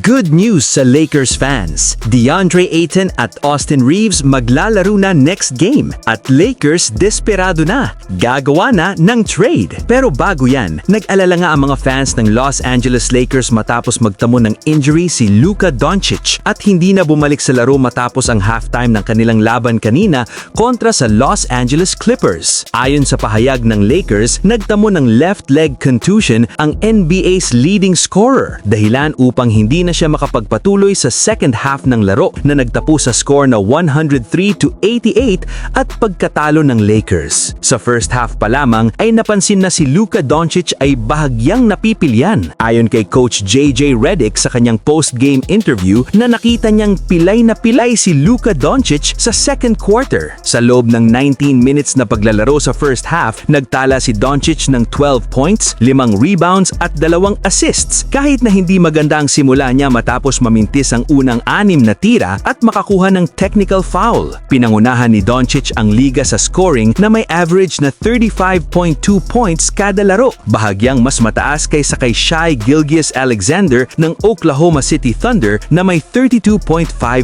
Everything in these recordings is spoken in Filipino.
Good news sa Lakers fans. DeAndre Ayton at Austin Reeves maglalaro na next game at Lakers desperado na. Gagawa na ng trade. Pero bago yan, nag-alala nga ang mga fans ng Los Angeles Lakers matapos magtamo ng injury si Luka Doncic at hindi na bumalik sa laro matapos ang halftime ng kanilang laban kanina kontra sa Los Angeles Clippers. Ayon sa pahayag ng Lakers, nagtamo ng left leg contusion ang NBA's leading scorer, dahilan upang hindi na siya makapagpatuloy sa second half ng laro na nagtapo sa score na 103-88 at pagkatalo ng Lakers. Sa first half pa lamang ay napansin na si Luka Doncic ay bahagyang napipilyan. Ayon kay Coach JJ Redick sa kanyang post-game interview na nakita niyang pilay na pilay si Luka Doncic sa second quarter. Sa loob ng 19 minutes na paglalaro sa first half, nagtala si Doncic ng 12 points, 5 rebounds at 2 assists kahit na hindi maganda ang simula niya matapos mamintis ang unang 6 na tira at makakuha ng technical foul. Pinangunahan ni Doncic ang liga sa scoring na may average na 35.2 points kada laro, bahagyang mas mataas kaysa kay Shai Gilgeous-Alexander ng Oklahoma City Thunder na may 32.5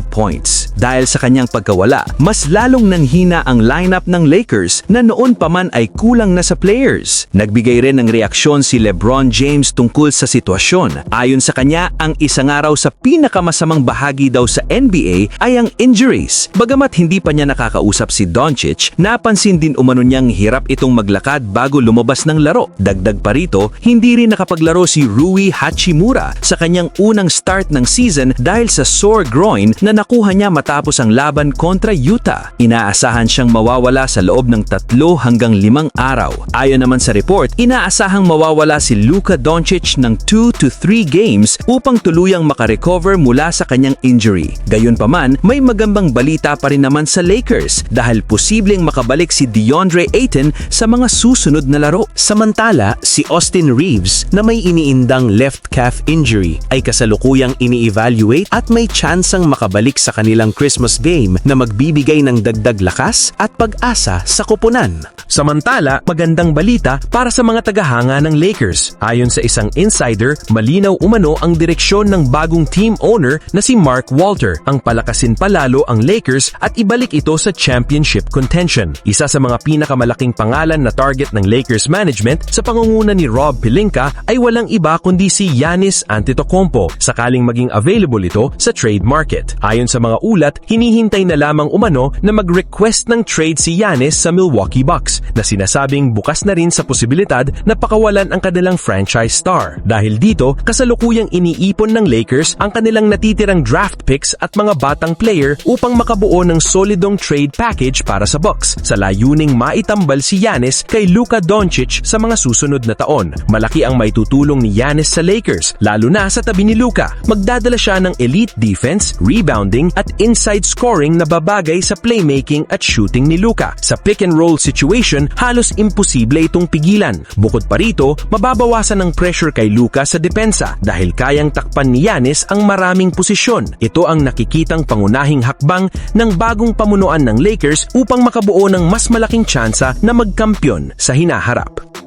points. Dahil sa kanyang pagkawala, mas lalong nanghina ang lineup ng Lakers na noon pa man ay kulang na sa players. Nagbigay rin ng reaksyon si LeBron James tungkol sa sitwasyon. Ayon sa kanya, ang isang araw sa pinakamasamang bahagi daw sa NBA ay ang injuries. Bagamat hindi pa niya nakakausap si Doncic, napansin din umano niyang hirap itong maglakad bago lumabas ng laro. Dagdag pa rito, hindi rin nakapaglaro si Rui Hachimura sa kanyang unang start ng season dahil sa sore groin na nakuha niya matapos ang laban kontra Utah. Inaasahan siyang mawawala sa loob ng 3 hanggang 5 araw. Ayon naman sa report, inaasahang mawawala si Luka Doncic ng 2 to 3 games upang tuluyang makarecover mula sa kanyang injury. Gayunpaman, may magandang balita pa rin naman sa Lakers dahil posibleng makabalik si DeAndre Ayton sa mga susunod na laro. Samantala, si Austin Reeves na may iniindang left calf injury ay kasalukuyang ini-evaluate at may tsansang makabalik sa kanilang Christmas game na magbibigay ng dagdag lakas at pag-asa sa koponan. Samantala, magandang balita para sa mga tagahanga ng Lakers. Ayon sa isang insider, malinaw umano ang direksyon ng bagong team owner na si Mark Walter ang palakasin palalo ang Lakers at ibalik ito sa championship contention. Isa sa mga pinakamalaking pangalan na target ng Lakers management sa pangunguna ni Rob Pelinka ay walang iba kundi si Giannis Antetokounmpo sakaling maging available ito sa trade market. Ayon sa mga ulat, hinihintay na lamang umano na mag-request ng trade si Giannis sa Milwaukee Bucks na sinasabing bukas na rin sa posibilidad na pakawalan ang kanilang franchise star. Dahil dito, kasalukuyang iniipon ng Lakers ang kanilang natitirang draft picks at mga batang player upang makabuo ng solidong trade package para sa Bucks sa layuning maitambal si Giannis kay Luka Doncic sa mga susunod na taon. Malaki ang maitutulong ni Giannis sa Lakers, lalo na sa tabi ni Luka. Magdadala siya ng elite defense, rebounding at inside scoring na babagay sa playmaking at shooting ni Luka. Sa pick and roll situation, halos imposible itong pigilan. Bukod pa rito, mababawasan ang pressure kay Luka sa depensa dahil kayang takpan ni Giannis ang maraming posisyon. Ito ang nakikitang pangunahing hakbang ng bagong pamunuan ng Lakers upang makabuo ng mas malaking tsansa na magkampiyon sa hinaharap.